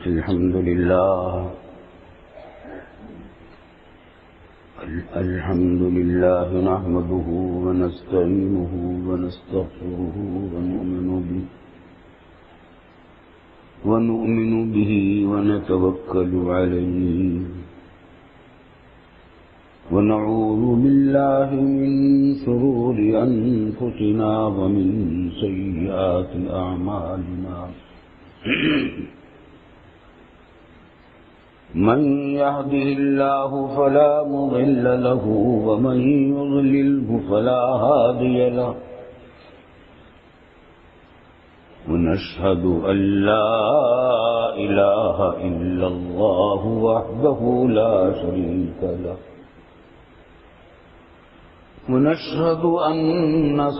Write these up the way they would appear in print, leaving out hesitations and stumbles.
الحمد لله نحمده ونستعينه ونستغفره ونؤمن به ونتوكل عليه ونعوذ بالله من شرور أنفسنا ومن سيئات أعمالنا من يهده الله فلا مضل له ومن يضلله فلا هادي له ونشهد أن لا إله إلا الله وحده لا شريك له ونشهد أن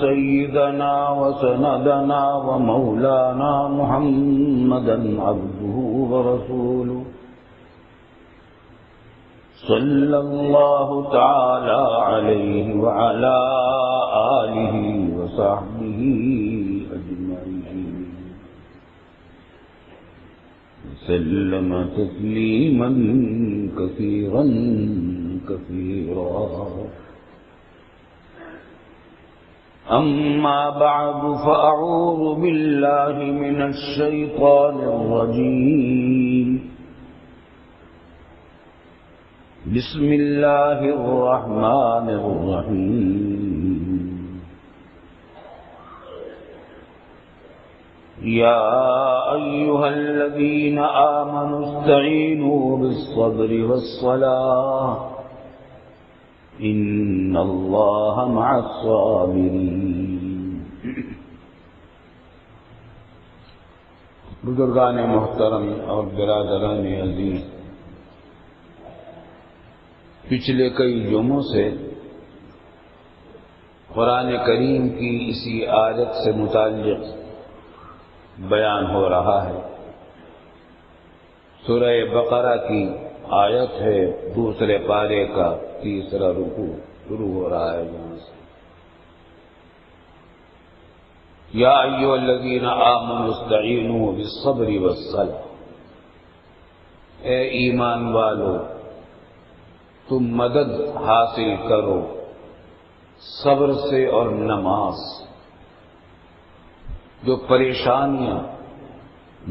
سيدنا وسندنا ومولانا محمدا عبده ورسوله صلى الله تعالى عليه وعلى آله وصحبه أجمعين وسلم تسليما كثيرا كثيرا أما بعد فأعوذ بالله من الشيطان الرجيم بسم الله الرحمن الرحيم يا أيها الذين آمنوا استعينوا بالصبر والصلاة إن الله مع الصابرين. بزرگان محترم اور برادران عزیز، پچھلے کئی جمعوں سے قرآن کریم کی اسی آیت سے متعلق بیان ہو رہا ہے. سورہ بقرہ کی آیت ہے، دوسرے پارے کا تیسرا رکوع شروع ہو رہا ہے یہاں سے. یا ایھا الذین آمنوا استعینوا بالصبر والصلاۃ، اے ایمان والو تم مدد حاصل کرو صبر سے اور نماز. جو پریشانیاں،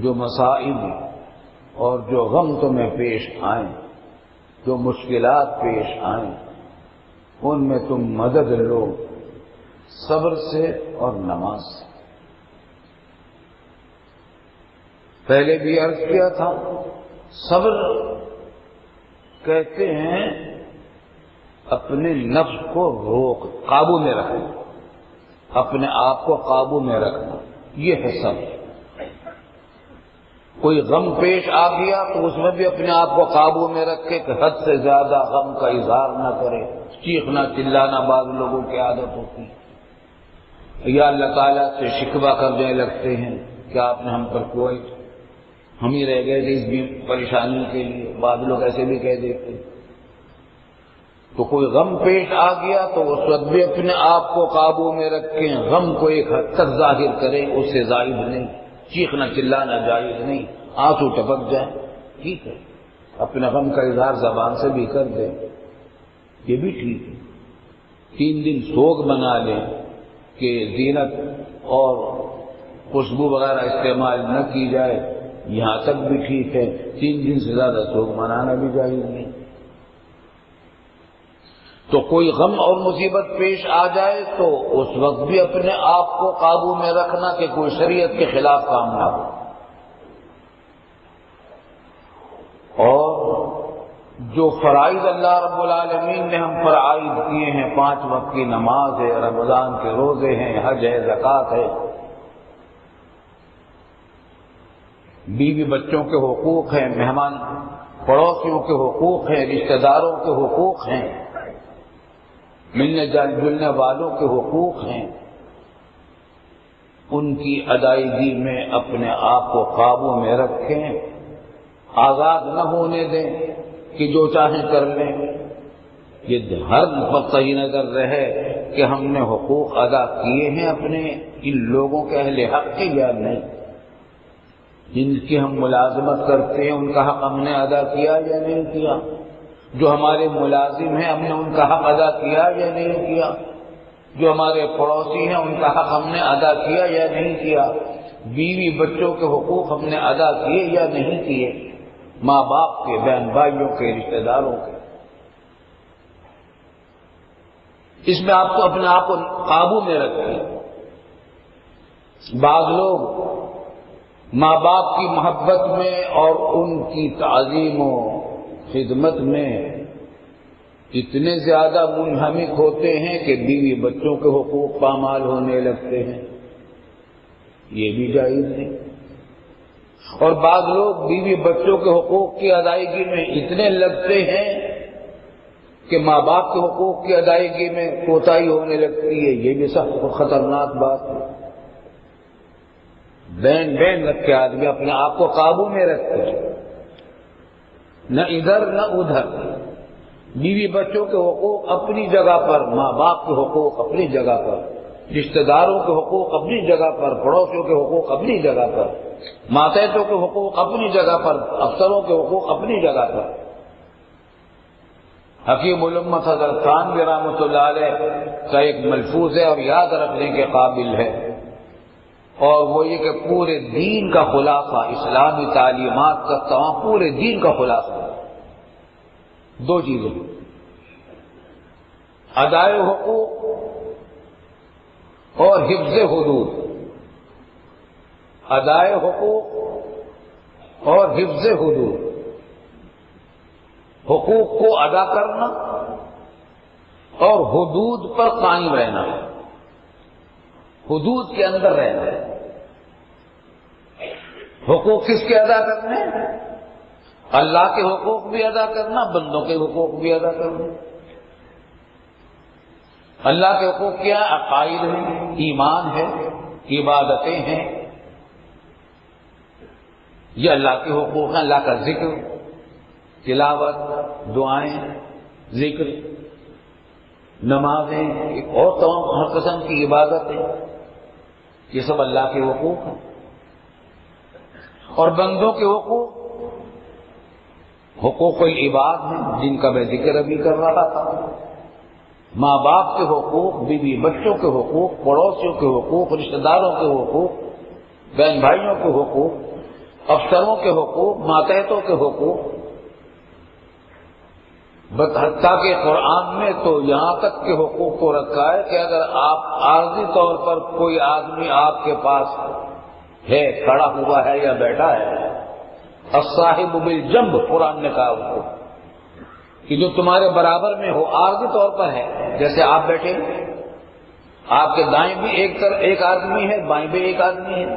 جو مصائب اور جو غم تمہیں پیش آئیں، جو مشکلات پیش آئیں، ان میں تم مدد لو صبر سے اور نماز سے. پہلے بھی عرض کیا تھا، صبر کہتے ہیں اپنے نفس کو قابو میں رکھنا، اپنے آپ کو قابو میں رکھنا، یہ ہے صبر. کوئی غم پیش آ گیا تو اس میں بھی اپنے آپ کو قابو میں رکھے کہ حد سے زیادہ غم کا اظہار نہ کرے. چیخنا چلانا بعض لوگوں کی عادت ہوتی ہے، یا اللہ تعالیٰ سے شکوہ کرنے لگتے ہیں کہ آپ نے ہم پر کوئی، ہم ہی رہ گئے تھے اس پریشانی کے لیے. بعض لوگ ایسے بھی کہہ دیتے. تو کوئی غم پیش آ گیا تو اس وقت بھی اپنے آپ کو قابو میں رکھیں، غم کو ایک حد تک ظاہر کریں، اس سے زائد نہیں. چیخنا چلانا جائز نہیں، آنسو ٹپک جائیں ٹھیک ہے، اپنے غم کا اظہار زبان سے بھی کر دیں، یہ بھی ٹھیک ہے. 3 دن سوگ منا لیں کہ زینت اور خوشبو وغیرہ استعمال نہ کی جائے، یہاں تک بھی ٹھیک ہے. 3 دن سے زیادہ سوگ منانا بھی جائز نہیں. تو کوئی غم اور مصیبت پیش آ جائے تو اس وقت بھی اپنے آپ کو قابو میں رکھنا کہ کوئی شریعت کے خلاف کام نہ ہو. اور جو فرائض اللہ رب العالمین نے ہم پر عائد کیے ہیں، 5 وقت کی نماز ہے، رمضان کے روزے ہیں، حج ہے، زکوٰۃ ہے، بیوی بچوں کے حقوق ہیں، مہمان پڑوسیوں کے حقوق ہیں، رشتہ داروں کے حقوق ہیں، ملنے جلنے والوں کے حقوق ہیں، ان کی ادائیگی میں اپنے آپ کو قابو میں رکھیں. آزاد نہ ہونے دیں کہ جو چاہیں کر لیں. یہ ہر وقت صحیح نظر رہے کہ ہم نے حقوق ادا کیے ہیں اپنے ان لوگوں کے اہل حق کے یا نہیں. جن کی ہم ملازمت کرتے ہیں ان کا حق ہم نے ادا کیا یا نہیں کیا؟ جو ہمارے ملازم ہیں ہم نے ان کا حق ادا کیا یا نہیں کیا؟ جو ہمارے پڑوسی ہیں ان کا حق ہم نے ادا کیا یا نہیں کیا؟ بیوی بچوں کے حقوق ہم نے ادا کیے یا نہیں کیے؟ ماں باپ کے، بہن بھائیوں کے، رشتہ داروں کے۔ اس میں آپ کو اپنے آپ کو قابو میں رکھیں۔ بعض لوگ ماں باپ کی محبت میں اور ان کی تعظیم و خدمت میں اتنے زیادہ منہمک ہوتے ہیں کہ بیوی بچوں کے حقوق پامال ہونے لگتے ہیں، یہ بھی جائز نہیں۔ اور بعض لوگ بیوی بچوں کے حقوق کی ادائیگی میں اتنے لگتے ہیں کہ ماں باپ کے حقوق کی ادائیگی میں کوتاہی ہونے لگتی ہے، یہ بھی سخت خطرناک بات ہے۔ بین رکھ کے آدمی اپنے آپ کو قابو میں رکھتے، نہ ادھر نہ ادھر۔ بیوی بچوں کے حقوق اپنی جگہ پر، ماں باپ کے حقوق اپنی جگہ پر، رشتہ داروں کے حقوق اپنی جگہ پر، پڑوسیوں کے حقوق اپنی جگہ پر، ماتحتوں کے حقوق اپنی جگہ پر، افسروں کے حقوق اپنی جگہ پر۔ حکیم الامت حضرت تھانوی رحمۃ اللہ علیہ کا ایک ملفوظ ہے اور یاد رکھنے کے قابل ہے، اور وہ یہ کہ پورے دین کا خلاصہ، اسلامی تعلیمات کا تمام پورے دین کا خلاصہ دو چیزیں: ادائے حقوق اور حفظ حدود۔ ادائے حقوق اور حفظ حدود، حقوق کو ادا کرنا اور حدود پر قائم رہنا، حدود کے اندر رہنا۔ حقوق کس کے ادا کرنے؟ اللہ کے حقوق بھی ادا کرنا، بندوں کے حقوق بھی ادا کرنا۔ اللہ کے حقوق کیا؟ عقائد ہیں، ایمان ہے، عبادتیں ہیں، یہ اللہ کے حقوق ہیں۔ اللہ کا ذکر، تلاوت، دعائیں، ذکر، نمازیں اور تمام ہر قسم کی عبادتیں، یہ سب اللہ کے حقوق ہیں۔ اور بندوں کے حقوق حقوق العباد ہیں، جن کا میں ذکر ابھی کر رہا تھا۔ ماں باپ کے حقوق، بیوی بچوں کے حقوق، پڑوسیوں کے حقوق، رشتہ داروں کے حقوق، بہن بھائیوں کے حقوق، افسروں کے حقوق، ماتحتوں کے حقوق۔ حتیٰ کہ قرآن میں تو یہاں تک کے حقوق کو رکھا ہے کہ اگر آپ عارضی طور پر کوئی آدمی آپ کے پاس ہے، کھڑا ہوا ہے یا بیٹھا ہے، الصاحب بالجنب قرآن نے کہا اس کو کہ جو تمہارے برابر میں ہو، عارضی طور پر ہے، جیسے آپ بیٹھے، آپ کے دائیں بھی ایک آدمی ہے، بائیں بھی ایک آدمی ہے،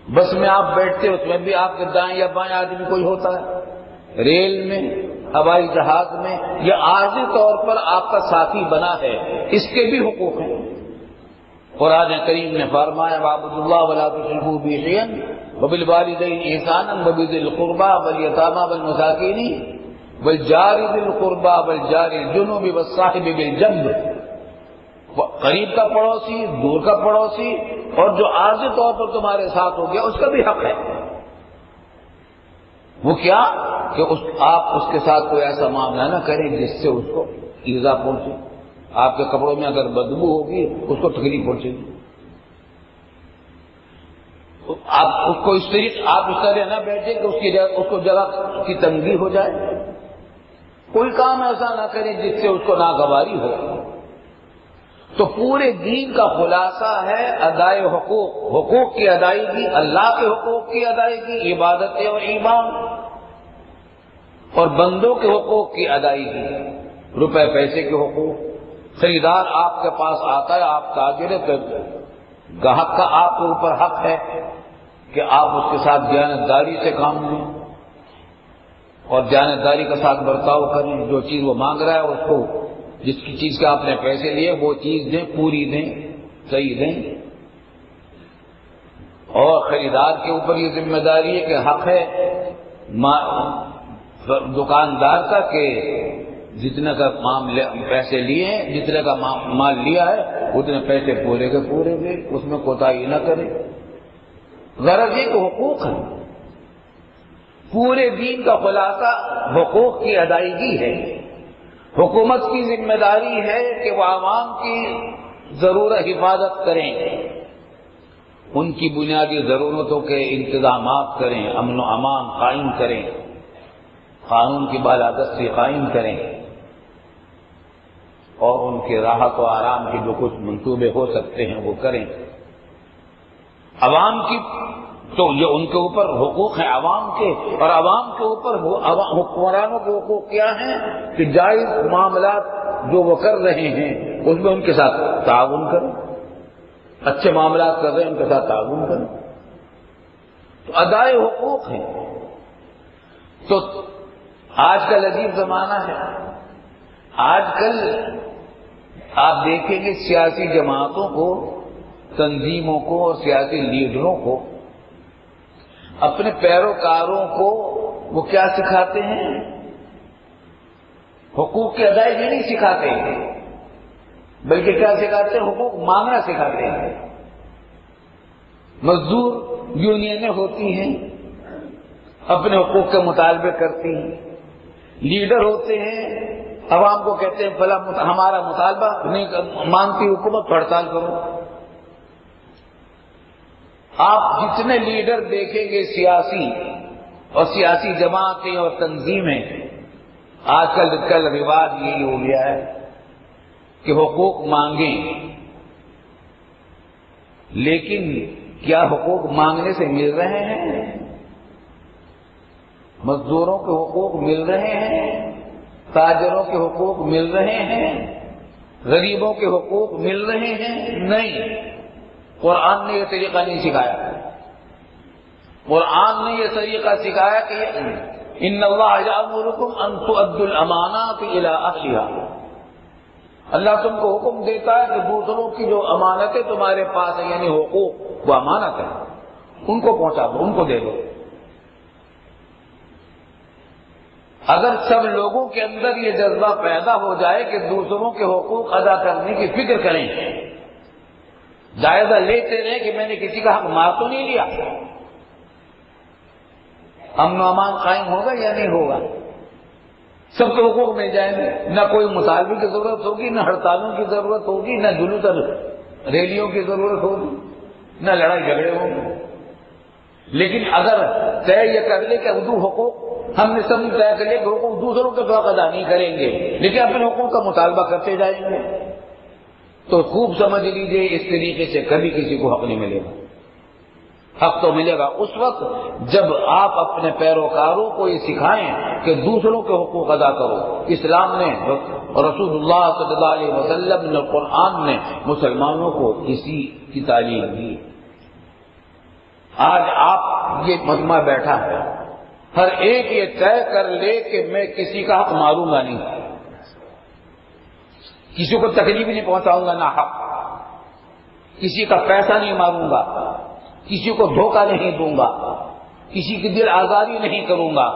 بس میں آپ بیٹھتے اس میں بھی آپ کے دائیں یا بائیں آدمی کوئی ہوتا ہے، ریل میں، ہوائی جہاز میں، یہ عارضی طور پر آپ کا ساتھی بنا ہے، اس کے بھی حقوق ہیں۔ قرآن کریم نے فرمایا وَاعْبُدُوا اللَّهَ وَلَا تُشْرِكُوا بِهِ شَيْئًا وَبِالْوَالِدَيْنِ إِحْسَانًا وَبِذِي الْقُرْبَىٰ وَالْيَتَامَىٰ وَالْمَسَاكِينِ وَالْجَارِ ذِي الْقُرْبَىٰ وَالْجَارِ الْجُنُبِ وَالصَّاحِبِ بِالْجَنبِ، قریب کا پڑوسی، دور کا پڑوسی، اور جو عارضی طور پر تمہارے ساتھ ہو گیا اس کا بھی حق ہے۔ وہ کیا کہ آپ اس کے ساتھ کوئی ایسا معاملہ نہ کریں جس سے اس کو ایذا پہنچے۔ آپ کے کپڑوں میں اگر بدبو ہوگی اس کو تکلیف پہنچے گی، آپ اس کو اس طرح نہ بیٹھے کہ اس کو جگہ کی تنگی ہو جائے۔ کوئی کام ایسا نہ کریں جس سے اس کو ناگواری ہو۔ تو پورے دین کا خلاصہ ہے ادائے حقوق، حقوق کی ادائیگی، اللہ کے حقوق کی ادائیگی، عبادتیں اور ایمان، اور بندوں کے حقوق کی ادائیگی، روپے پیسے کے حقوق۔ خریدار آپ کے پاس آتا ہے، آپ تاجر ہیں، گاہک کا آپ کے اوپر حق ہے کہ آپ اس کے ساتھ دیانتداری سے کام لیں اور دیانتداری کے ساتھ برتاؤ کریں۔ جو چیز وہ مانگ رہا ہے اس کو، جس کی چیز کے آپ نے پیسے لیے وہ چیز دیں، پوری دیں، صحیح دیں۔ اور خریدار کے اوپر یہ ذمہ داری ہے کہ حق ہے دکاندار کا کہ جتنے کا پیسے لیے ہیں، جتنے کا مال لیا ہے اتنے پیسے پورے کے پورے دیں، اس میں کوتاہی نہ کرے۔ غرض یہ کہ حقوق ہیں۔ پورے دین کا خلاصہ حقوق کی ادائیگی ہے۔ حکومت کی ذمہ داری ہے کہ وہ عوام کی ضرورت حفاظت کریں، ان کی بنیادی ضرورتوں کے انتظامات کریں، امن و امان قائم کریں، قانون کی بالادستی قائم کریں، اور ان کے راحت و آرام کے جو کچھ منصوبے ہو سکتے ہیں وہ کریں۔ عوام کی تو یہ ان کے اوپر حقوق ہیں عوام کے، اور عوام کے اوپر حکمرانوں کے حقوق کیا ہیں کہ جائز معاملات جو وہ کر رہے ہیں اس میں ان کے ساتھ تعاون کریں، اچھے معاملات کر رہے ہیں ان کے ساتھ تعاون کریں، تو ادائے حقوق ہیں۔ تو آج کل عجیب زمانہ ہے، آج کل آپ دیکھیں گے سیاسی جماعتوں کو، تنظیموں کو اور سیاسی لیڈروں کو، اپنے پیروکاروں کو وہ کیا سکھاتے ہیں؟ حقوق کی ادائیگی نہیں سکھاتے، بلکہ کیا سکھاتے ہیں؟ حقوق مانگنا سکھاتے ہیں۔ مزدور یونینیں ہوتی ہیں، اپنے حقوق کے مطالبے کرتی ہیں، لیڈر ہوتے ہیں، عوام کو کہتے ہیں فلاں ہمارا مطالبہ نہیں مانتی حکومت، ہڑتال کرو۔ آپ جتنے لیڈر دیکھیں گے سیاسی اور سیاسی جماعتیں اور تنظیمیں، آج کل رواج یہی ہو گیا ہے کہ حقوق مانگیں، لیکن کیا حقوق مانگنے سے مل رہے ہیں؟ مزدوروں کے حقوق مل رہے ہیں؟ تاجروں کے حقوق مل رہے ہیں؟ غریبوں کے حقوق مل رہے ہیں؟ نہیں، قرآن نے یہ طریقہ نہیں سکھایا۔ قرآن نے یہ طریقہ سکھایا کہ ان اللہ یأمرکم ان تؤدوا الامانات الی اہلھا، اللہ تم کو حکم دیتا ہے کہ دوسروں کی جو امانتیں تمہارے پاس ہیں، یعنی حقوق، وہ امانت ہے، ان کو پہنچا دو، ان کو دے دو۔ اگر سب لوگوں کے اندر یہ جذبہ پیدا ہو جائے کہ دوسروں کے حقوق ادا کرنے کی فکر کریں، جائزہ لیتے رہے کہ میں نے کسی کا حق مار تو نہیں لیا، امن و امان قائم ہوگا یا نہیں ہوگا؟ سب کے حقوق مل جائیں گے، نہ کوئی مطالبے کی ضرورت ہوگی، نہ ہڑتالوں کی ضرورت ہوگی، نہ جلوس ریلیوں کی ضرورت ہوگی، نہ لڑائی جھگڑے ہوں گے۔ لیکن اگر طے یہ کر لے کہ دو حقوق ہم نے سب نے طے کر لیا کہ حقوق دوسروں کے حق ادا نہیں کریں گے لیکن اپنے حقوق کا مطالبہ کرتے جائیں گے، تو خوب سمجھ لیجئے اس طریقے سے کبھی کسی کو حق نہیں ملے گا۔ حق تو ملے گا اس وقت جب آپ اپنے پیروکاروں کو یہ سکھائیں کہ دوسروں کے حقوق ادا کرو۔ اسلام نے، رسول اللہ صلی اللہ علیہ وسلم نے، قرآن نے مسلمانوں کو اسی کی تعلیم دی۔ آج آپ یہ مجمع بیٹھا ہے، ہر ایک یہ طے کر لے کہ میں کسی کا حق ماروں گا نہیں، کسی کو تکلیف نہیں پہنچاؤں گا، نہ حق کسی کا پیسہ نہیں ماروں گا، کسی کو دھوکہ نہیں دوں گا، کسی کی دل آزاری نہیں کروں گا،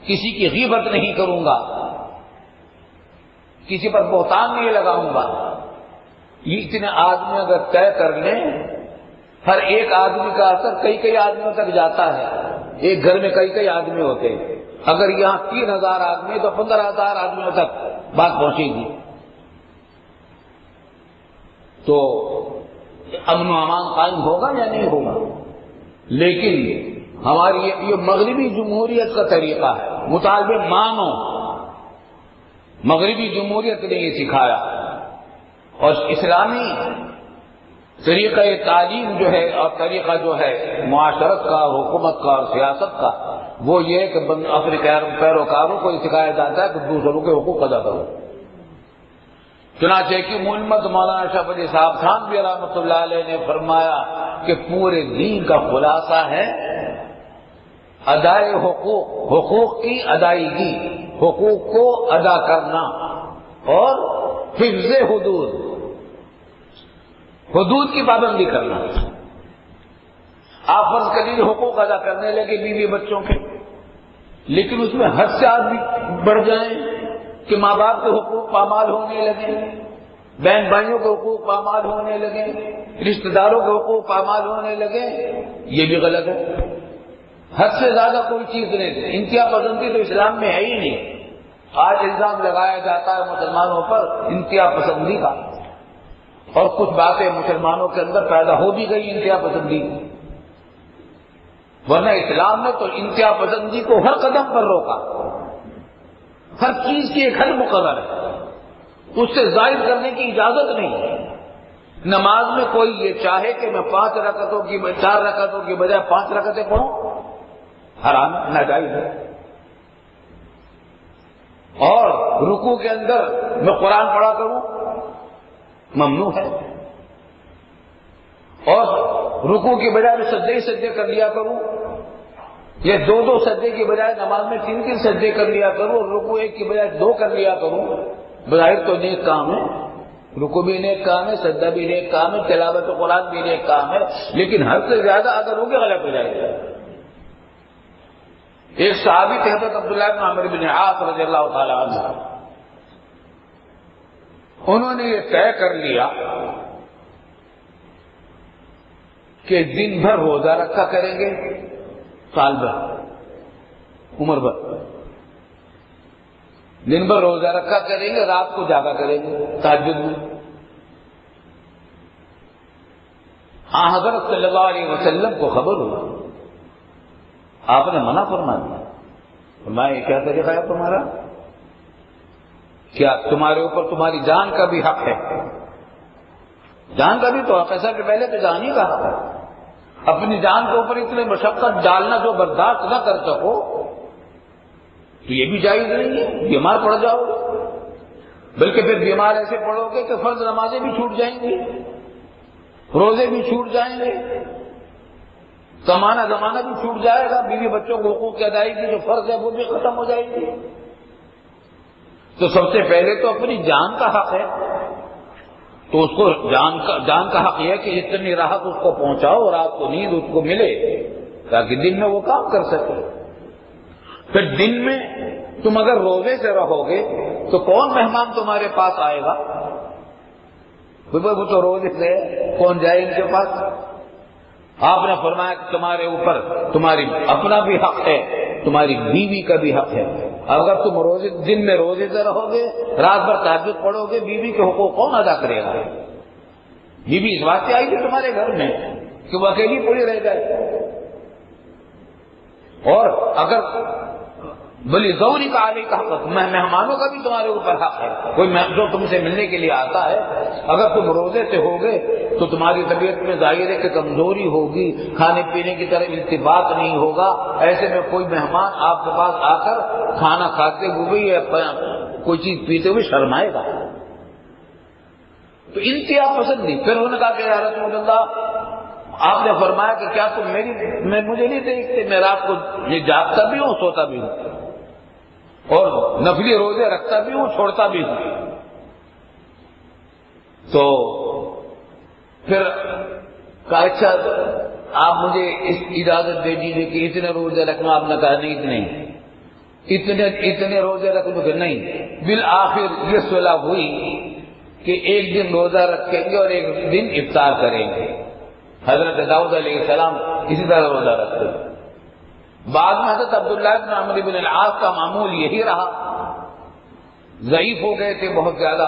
کسی کی غیبت نہیں کروں گا، کسی پر بہتان نہیں لگاؤں گا۔ یہ اتنے آدمی اگر طے کر لیں، ہر ایک آدمی کا اثر کئی کئی آدمیوں تک جاتا ہے۔ ایک گھر میں کئی کئی آدمی ہوتے ہیں، اگر یہاں 3000 آدمی تو 15,000 آدمیوں تک بات پہنچے گی، تو امن و امان قائم ہوگا یا نہیں ہوگا؟ لیکن ہماری یہ مغربی جمہوریت کا طریقہ ہے، مطالبے مانو۔ مغربی جمہوریت نے یہ سکھایا، اور اسلامی طریقہ تعلیم جو ہے اور طریقہ جو ہے معاشرت کا، حکومت کا اور سیاست کا، وہ یہ ہے کہ اپنے پیروکاروں کو یہ سکھایا جاتا ہے کہ دوسروں کے حقوق ادا کرو۔ چنانچہ کہ محمد مولانا اشرف علی صاحب تھانوی رحمۃ اللہ علیہ نے فرمایا کہ پورے دین کا خلاصہ ہے ادائے حقوق، حقوق کی ادائیگی، حقوق کو ادا کرنا، اور حفظ حدود، حدود کی پابندی کرنا۔ آپ فرض کر لیجیے حقوق ادا کرنے لگے بیوی بچوں کے، لیکن اس میں حد سے آدمی بڑھ جائیں کہ ماں باپ کے حقوق پامال ہونے لگے، بہن بھائیوں کے حقوق پامال ہونے لگے، رشتہ داروں کے حقوق پامال ہونے لگے، یہ بھی غلط ہے۔ حد سے زیادہ کوئی چیز نہیں. انتہا پسندی تو اسلام میں ہے ہی نہیں. آج الزام لگایا جاتا ہے مسلمانوں پر انتہا پسندی کا، اور کچھ باتیں مسلمانوں کے اندر پیدا ہو بھی گئی انتہا پسندی کی. ورنہ اسلام نے تو انتہا پسندی کو ہر قدم پر روکا. ہر چیز کی ایک حد مقرر ہے، اس سے زائد کرنے کی اجازت نہیں ہے. نماز میں کوئی یہ چاہے کہ میں 4 رکعتوں کی بجائے 5 رکعتیں پڑھوں، حرام ہے، ناجائز ہے. اور رکوع کے اندر میں قرآن پڑھا کروں، ممنوع ہے. اور رکوع کی بجائے میں سجدے کر لیا کروں، یہ 2 سجدے کی بجائے نماز میں 3 سجدے کر لیا کروں، اور رکوع 1 کی بجائے 2 کر لیا کروں. بظاہر تو نیک کام ہے، رکوع بھی نیک کام ہے، سجدہ بھی نیک کام ہے، تلاوت قرآن بھی نیک کام ہے، لیکن حد سے زیادہ اگر ہوگی غلط ہو جائے گا. ایک صحابی تھے حضرت عبداللہ بن عمرو بن عاص رضی اللہ تعالی عنہ، انہوں نے یہ طے کر لیا کہ دن بھر روزہ رکھا کریں گے، سال بھر، عمر بھر دن بھر روزہ رکھا کریں گے، رات کو جاگا کریں گے تہجد میں. حضرت صلی اللہ علیہ وسلم کو خبر ہوئی، آپ نے منع فرما دیا. فرمایا یہ کیا طریقہ ہے تمہارا؟ کیا تمہارے اوپر تمہاری جان کا بھی حق ہے؟ جان کا بھی تو حق ہے، سب سے پہلے تو جان ہی کا حق ہے. اپنی جان کے اوپر اتنے مشقت ڈالنا جو برداشت نہ کر سکو تو یہ بھی جائز نہیں ہے. بیمار پڑ جاؤ گے، بلکہ پھر بیمار ایسے پڑو گے کہ فرض نمازیں بھی چھوٹ جائیں گی، روزے بھی چھوٹ جائیں گے، زمانہ بھی چھوٹ جائے گا، بیوی بچوں کو حقوق کی ادائیگی جو فرض ہے وہ بھی ختم ہو جائے گی. تو سب سے پہلے تو اپنی جان کا حق ہے، تو اس کو جان کا حق یہ ہے کہ اتنی راحت اس کو پہنچاؤ اور رات کو نیند اس کو ملے تاکہ دن میں وہ کام کر سکے. پھر دن میں تم اگر روزے سے رہو گے تو کون مہمان تمہارے پاس آئے گا؟ وہ تو روزے سے کون جائے ان کے پاس؟ آپ نے فرمایا کہ تمہارے اوپر تمہاری اپنا بھی حق ہے، تمہاری بیوی کا بھی حق ہے. اگر تم دن میں روزے سے رہو گے، رات بھر تہجد پڑھو گے، بیوی کے حقوق کون ادا کرے گا؟ بیوی اس بات سے آئی تھی تمہارے گھر میں کہ وہ اکیلی پڑی رہ جائے. اور اگر بلی زوری کا علی کا حق، مہمانوں کا بھی تمہارے اوپر حق ہے. کوئی جو تم سے ملنے کے لیے آتا ہے، اگر تم روزے سے ہوگے تو تمہاری طبیعت میں ظاہر ہے کہ کمزوری ہوگی، کھانے پینے کی طرف التفات نہیں ہوگا. ایسے میں کوئی مہمان آپ کے پاس آ کر کھانا کھاتے ہوئے یا کوئی چیز پیتے ہوئے شرمائے گا. تو انتہا پسندی. پھر انہوں نے کہا کہ یا رسول اللہ، آپ نے فرمایا کہ کیا تم مجھے نہیں دیکھتے؟ میں رات کو یہ جاگتا بھی ہوں، سوتا بھی ہوں، اور نفلی روزے رکھتا بھی ہوں، چھوڑتا بھی ہوں. تو پھر کہا اچھا آپ مجھے اس اجازت دے دیجیے کہ اتنے روزے رکھنا. آپ نے کہا نہیں، اتنے روزے رکھنا کہ نہیں. بالآخر یہ صلح ہوئی کہ ایک دن روزہ رکھیں گے اور ایک دن افطار کریں گے. حضرت داؤد علیہ السلام اسی طرح روزہ رکھتے. بعد میں حضرت عبداللہ بن عمرو بن العاص کا معمول یہی رہا. ضعیف ہو گئے تھے بہت زیادہ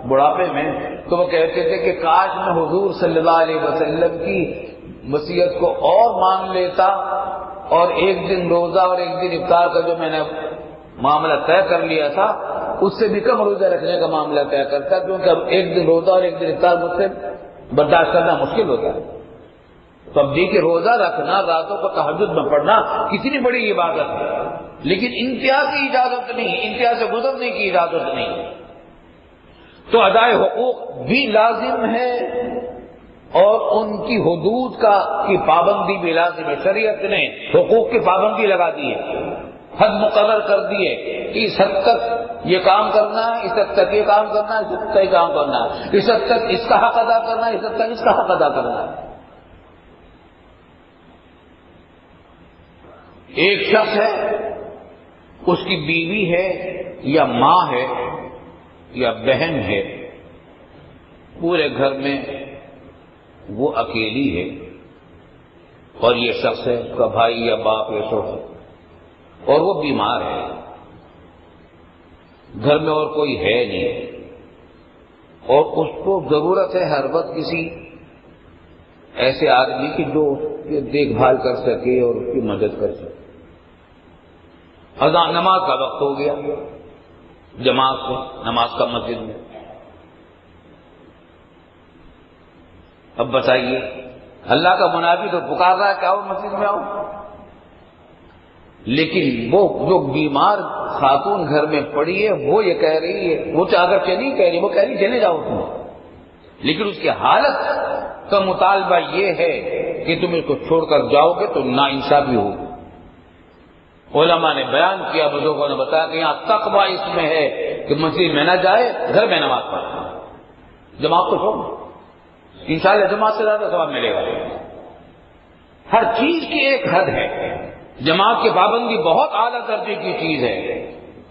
بڑھاپے میں، تو وہ کہتے تھے کہ کاش میں حضور صلی اللہ علیہ وسلم کی وصیت کو اور مان لیتا اور ایک دن روزہ اور ایک دن افطار کا جو میں نے معاملہ طے کر لیا تھا اس سے بھی کم روزہ رکھنے کا معاملہ طے کرتا، کیونکہ اب ایک دن روزہ اور ایک دن افطار مجھ سے برداشت کرنا مشکل ہوتا ہے. تو اب دیکھیے روزہ رکھنا، راتوں کو تہجد میں پڑھنا کتنی بڑی عبادت ہے، لیکن انتہا کی اجازت نہیں، انتہا سے گزرنے کی اجازت نہیں. تو ادائے حقوق بھی لازم ہے اور ان کی حدود کی پابندی بھی لازم ہے. شریعت نے حقوق کی پابندی لگا دی ہے، حد مقرر کر دی ہے کہ اس حد تک یہ کام کرنا ہے، اس حد تک یہ کام کرنا ہے، اس حد تک یہ کام کرنا ہے، اس حد تک اس کا حق ادا کرنا ہے، اس حد تک اس کا حق ادا کرنا ہے. ایک شخص ہے، اس کی بیوی ہے یا ماں ہے یا بہن ہے، پورے گھر میں وہ اکیلی ہے. اور یہ شخص ہے، اس کا بھائی یا باپ یا شوہر، اور وہ بیمار ہے، گھر میں اور کوئی ہے نہیں، اور اس کو ضرورت ہے ہر وقت کسی ایسے آدمی کی جو اس کی دیکھ بھال کر سکے اور اس کی مدد کر سکے۔ اذان نماز کا وقت ہو گیا، جماعت سے نماز کا مسجد میں۔ اب بتائیے، اللہ کا منادی تو پکار رہا ہے کہ آؤ مسجد میں آؤ، لیکن وہ جو بیمار خاتون گھر میں پڑی ہے وہ یہ کہہ رہی ہے، وہ اگر چلی کہہ رہی، وہ کہہ رہی چلے جاؤ تم، لیکن اس کی حالت کا مطالبہ یہ ہے کہ تم اس کو چھوڑ کر جاؤ گے تو ناانصافی ہوگی۔ علماء نے بیان کیا، بزرگوں نے بتایا کہ یہاں تقویٰ اس میں ہے کہ مسجد میں نہ جائے، گھر میں نماز پڑھے، جماعت کو چھوڑ، انشاءاللہ جماعت سے زیادہ ثواب ملے گا۔ ہر چیز کی ایک حد ہے، جماعت کی پابندی بہت اعلیٰ درجے کی چیز ہے،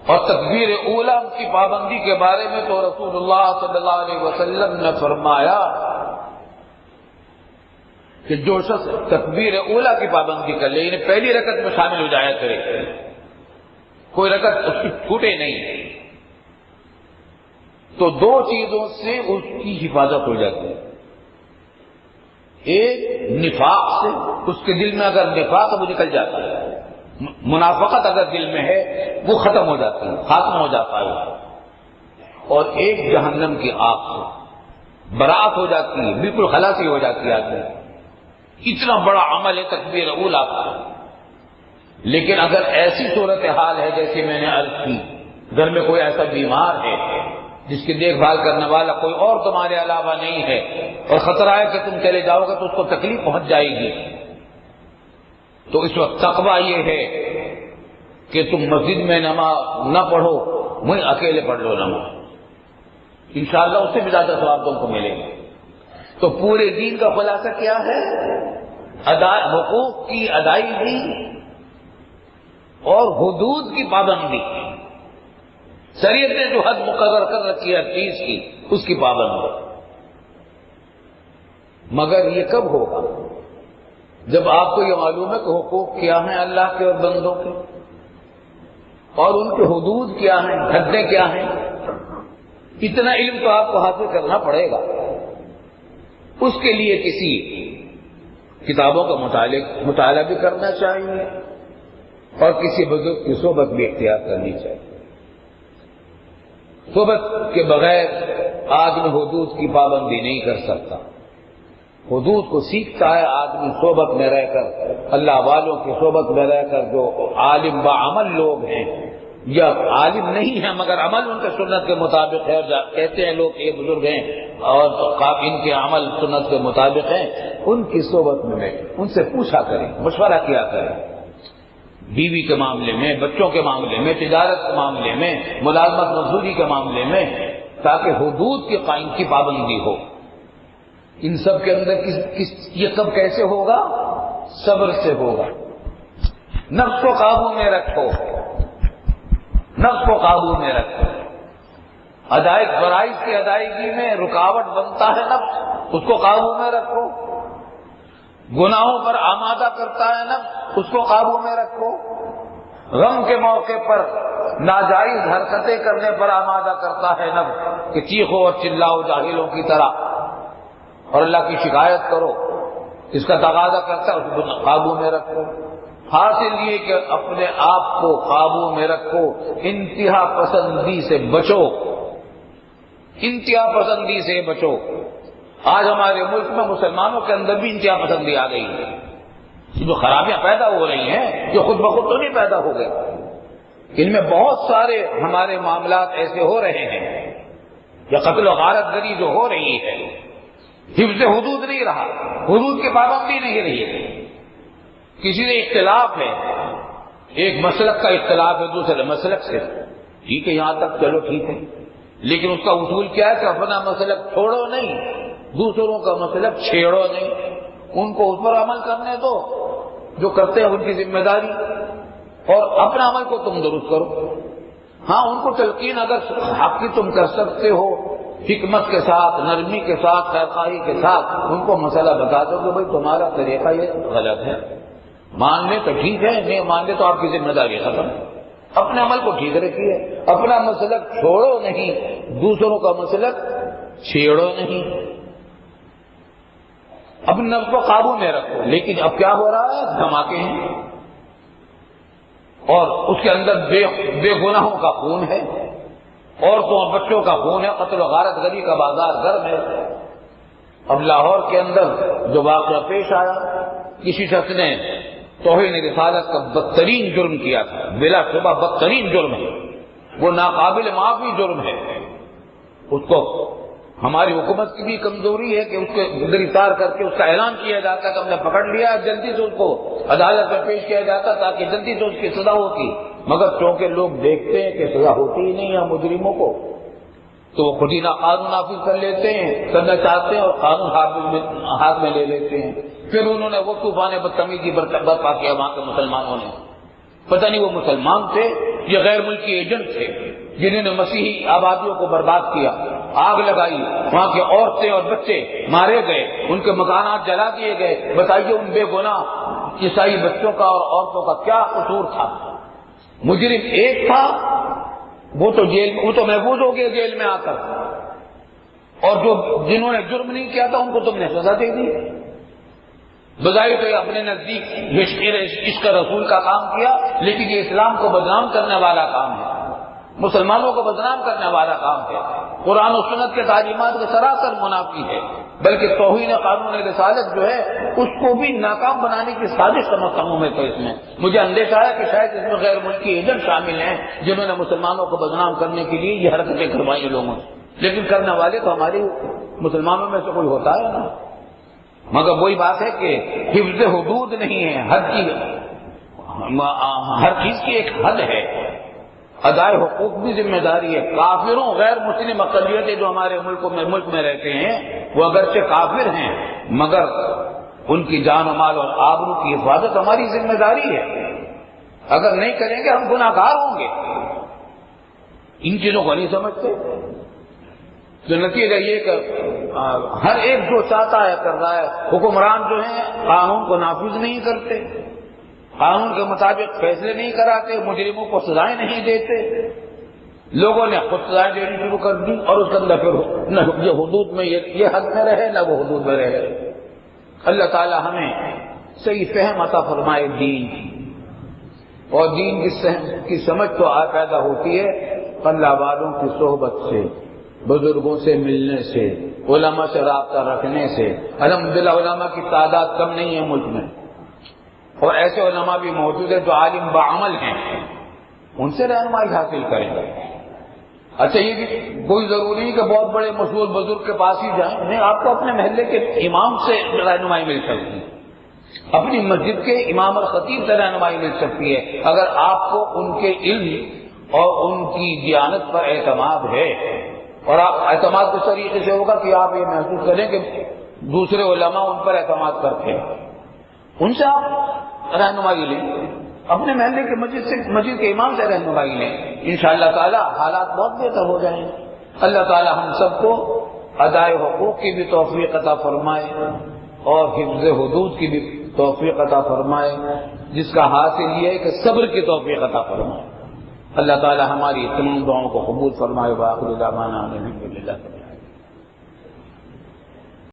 اور تکبیر اولیٰ کی پابندی کے بارے میں تو رسول اللہ صلی اللہ علیہ وسلم نے فرمایا کہ جو شخص تکبیر اولیٰ کی پابندی کر لے، یعنی پہلی رکعت میں شامل ہو جایا کرے، کوئی رکعت اس کی چھوٹے نہیں، تو دو چیزوں سے اس کی حفاظت ہو جاتی ہے۔ ایک نفاق سے، اس کے دل میں اگر نفاق ہے وہ نکل جاتا ہے، منافقت اگر دل میں ہے وہ ختم ہو جاتی ہے، خاتم ہو جاتا ہے، اور ایک جہنم کی آگ سے برات ہو جاتی ہے، بالکل خلاصی ہو جاتی ہے آدمی۔ اتنا بڑا عمل ہے تکبیر اولیٰ کا، لیکن اگر ایسی صورتحال ہے جیسے میں نے عرض کی، گھر میں کوئی ایسا بیمار ہے جس کی دیکھ بھال کرنے والا کوئی اور تمہارے علاوہ نہیں ہے، اور خطرہ ہے کہ تم چلے جاؤ گے تو اس کو تکلیف پہنچ جائے گی، تو اس وقت تقویٰ یہ ہے کہ تم مسجد میں نماز نہ پڑھو، وہیں اکیلے پڑھ لو نماز، انشاءاللہ اس سے بھی زیادہ ثواب تم کو ملے گا۔ تو پورے دین کا خلاصہ کیا ہے؟ حقوق کی ادائیگی اور حدود کی پابندی، شریعت نے جو حد مقرر کر رکھی ہے چیز کی، اس کی پابندی۔ مگر یہ کب ہوگا؟ جب آپ کو یہ معلوم ہے کہ حقوق کیا ہیں اللہ کے اور بندوں کے، اور ان کے حدود کیا ہیں، حدیں کیا ہیں۔ اتنا علم تو آپ کو حاصل کرنا پڑے گا، اس کے لیے کسی کتابوں کا مطالعہ بھی کرنا چاہیے، اور کسی بزرگ کی صحبت بھی اختیار کرنی چاہیے۔ صحبت کے بغیر آدمی حدود کی پابندی نہیں کر سکتا۔ حدود کو سیکھتا ہے آدمی صحبت میں رہ کر، اللہ والوں کی صحبت میں رہ کر، جو عالم بعمل لوگ ہیں، یا عالم نہیں ہیں مگر عمل ان کے سنت کے مطابق ہے، اور کہتے ہیں لوگ یہ بزرگ ہیں اور ان کے عمل سنت کے مطابق ہیں، ان کی صحبت میں بیٹھیں، ان سے پوچھا کریں، مشورہ کیا کریں، بیوی کے معاملے میں، بچوں کے معاملے میں، تجارت کے معاملے میں، ملازمت مزدوری کے معاملے میں، تاکہ حدود کے قائم کی پابندی ہو۔ ان سب کے اندر یہ کب کیسے ہوگا؟ صبر سے ہوگا۔ نفس کو قابو میں رکھو، نفس کو قابو میں رکھو۔ فرائض کی ادائیگی میں رکاوٹ بنتا ہے نفس، اس کو قابو میں رکھو۔ گناہوں پر آمادہ کرتا ہے نفس، اس کو قابو میں رکھو۔ غم کے موقع پر ناجائز حرکتیں کرنے پر آمادہ کرتا ہے نفس، کہ چیخو اور چلاؤ جاہلوں کی طرح اور اللہ کی شکایت کرو، اس کا تقاضا کرتا ہے، اس کو قابو میں رکھو۔ حاصل یہ کہ اپنے آپ کو قابو میں رکھو، انتہا پسندی سے بچو، انتہا پسندی سے بچو۔ آج ہمارے ملک میں مسلمانوں کے اندر بھی انتہا پسندی آ گئی ہے، جو خرابیاں پیدا ہو رہی ہیں جو خود بخود تو نہیں پیدا ہو گئی، ان میں بہت سارے ہمارے معاملات ایسے ہو رہے ہیں، یا قتل و غارت گری جو ہو رہی ہے، حفظ حدود نہیں رہا، حدود کی پابندی نہیں رہی ہے، کسی نے اختلاف ہے، ایک مسلک کا اختلاف ہے دوسرے مسلک سے، ٹھیک ہے یہاں تک چلو ٹھیک ہے، لیکن اس کا اصول کیا ہے کہ اپنا مسلک چھوڑو نہیں، دوسروں کا مسلک چھیڑو نہیں، ان کو اس پر عمل کرنے دو جو کرتے ہیں ان کی ذمہ داری، اور اپنا عمل کو تم درست کرو۔ ہاں ان کو تلقین اگر حق کی تم کر سکتے ہو حکمت کے ساتھ، نرمی کے ساتھ، خیرخواہی کے ساتھ ان کو مسئلہ بتا دو کہ بھائی تمہارا طریقہ یہ غلط ہے، مان لے تو ٹھیک ہے، نہیں مان لے تو آپ کی ذمہ داری ختم، اپنے عمل کو ٹھیک رکھیے، اپنا مسلک چھوڑو نہیں، دوسروں کا مسلک چھیڑو نہیں، اپنے نفس کو قابو میں رکھو۔ لیکن اب کیا ہو رہا ہے؟ دھماکے ہیں، اور اس کے اندر بے گناہوں کا خون ہے، عورتوں اور بچوں کا خون ہے، قتل و غارت گری کا بازار گرم ہے۔ اب لاہور کے اندر جو واقعہ پیش آیا، کسی شخص نے توہین رسالت کا بدترین جرم کیا تھا، بلا شبہ بدترین جرم ہے، وہ ناقابل معافی جرم ہے۔ اس کو ہماری حکومت کی بھی کمزوری ہے کہ اس کو گرفتار کر کے اس کا اعلان کیا جاتا کہ ہم نے پکڑ لیا، جلدی سے اس کو عدالت میں پیش کیا جاتا تاکہ جلدی سے اس کی سزا ہوتی، مگر چونکہ لوگ دیکھتے ہیں کہ سزا ہوتی ہی نہیں ہے مجرموں کو، تو وہ خود ہی قانون نافذ کر لیتے ہیں، کرنا چاہتے ہیں اور قانون ہاتھ میں لے لیتے ہیں۔ پھر انہوں نے وہ طوفان بدتمیزی برپا کیا وہاں کے مسلمانوں نے، پتہ نہیں وہ مسلمان تھے یہ غیر ملکی ایجنٹ تھے جنہوں نے مسیحی آبادیوں کو برباد کیا، آگ لگائی، وہاں کے عورتیں اور بچے مارے گئے، ان کے مکانات جلا دیے گئے۔ بتائیے ان بے گناہ عیسائی بچوں کا اور عورتوں کا کیا قصور تھا؟ مجرم ایک تھا، وہ تو محفوظ ہو گیا جیل میں آ کر، اور جنہوں نے جرم نہیں کیا تھا ان کو تم نے سزا دے دی۔ بظاہر تو یہ اپنے نزدیک عشق رسول کا کام کیا، لیکن یہ اسلام کو بدنام کرنے والا کام ہے، مسلمانوں کو بدنام کرنے والا کام ہے، قرآن و سنت کے تعلیمات کے سراسر منافی ہے، بلکہ توہین قانون رسالت جو ہے اس کو بھی ناکام بنانے کی سازش سمجھتا ہوں میں۔ تو اس میں مجھے اندیشہ ہے کہ شاید اس میں غیر ملکی ایجنٹ شامل ہیں جنہوں نے مسلمانوں کو بدنام کرنے کے لیے یہ حرکتیں کروائی لوگوں نے، لیکن کرنے والے تو ہماری مسلمانوں میں سے کوئی ہوتا ہے نا۔ مگر وہی بات ہے کہ حفظ حدود نہیں ہے، ہر چیز کی ایک حد ہے، ادائے حقوق بھی ذمہ داری ہے۔ کافروں غیر مسلم اقلیتیں جو ہمارے ملک میں رہتے ہیں وہ اگرچہ کافر ہیں مگر ان کی جان و مال اور آبرو کی حفاظت ہماری ذمہ داری ہے، اگر نہیں کریں گے ہم گناہ گار ہوں گے۔ ان چیزوں کو نہیں سمجھتے تو نتیجہ یہ کہ ہر ایک جو چاہتا ہے کر رہا ہے، حکمران جو ہیں قانون کو نافذ نہیں کرتے، قانون کے مطابق فیصلے نہیں کراتے، مجرموں کو سزائیں نہیں دیتے، لوگوں نے خود سزائیں دینی شروع کر دی اور اس کے اندر پھر نہ یہ حدود میں یہ حد میں رہے نہ وہ حدود میں رہے۔ اللہ تعالی ہمیں صحیح فہم عطا فرمائے دین اور دین کی سمجھ تو پیدا ہوتی ہے اللہ والوں کی صحبت سے، بزرگوں سے ملنے سے، علماء سے رابطہ رکھنے سے۔ الحمدللہ علماء کی تعداد کم نہیں ہے ملک میں، اور ایسے علماء بھی موجود ہیں جو عالم بعمل ہیں، ان سے رہنمائی حاصل کریں۔ اچھا یہ بھی کوئی ضروری نہیں کہ بہت بڑے مشہور بزرگ کے پاس ہی جائیں، نہیں، آپ کو اپنے محلے کے امام سے رہنمائی مل سکتی ہے، اپنی مسجد کے امام اور خطیب سے رہنمائی مل سکتی ہے، اگر آپ کو ان کے علم اور ان کی دیانت پر اعتماد ہے، اور آپ اعتماد اس طریقے سے ہوگا کہ آپ یہ محسوس کریں کہ دوسرے علماء ان پر اعتماد کرتے ہیں، ان سے آپ رہنمائی لیں، اپنے محلے کے مسجد کے امام سے رہنمائی لیں، انشاءاللہ تعالی حالات بہت بہتر ہو جائیں گے۔ اللہ تعالی ہم سب کو ادائے حقوق کی بھی توفیق عطا فرمائے اور حفظ حدود کی بھی توفیق عطا فرمائے، جس کا حاصل یہ ہے کہ صبر کی توفیق عطا فرمائے۔ اللہ تعالی ہماری تمام دعاؤں کو قبول فرمائے۔ وآخر دعوانا الحمدللہ۔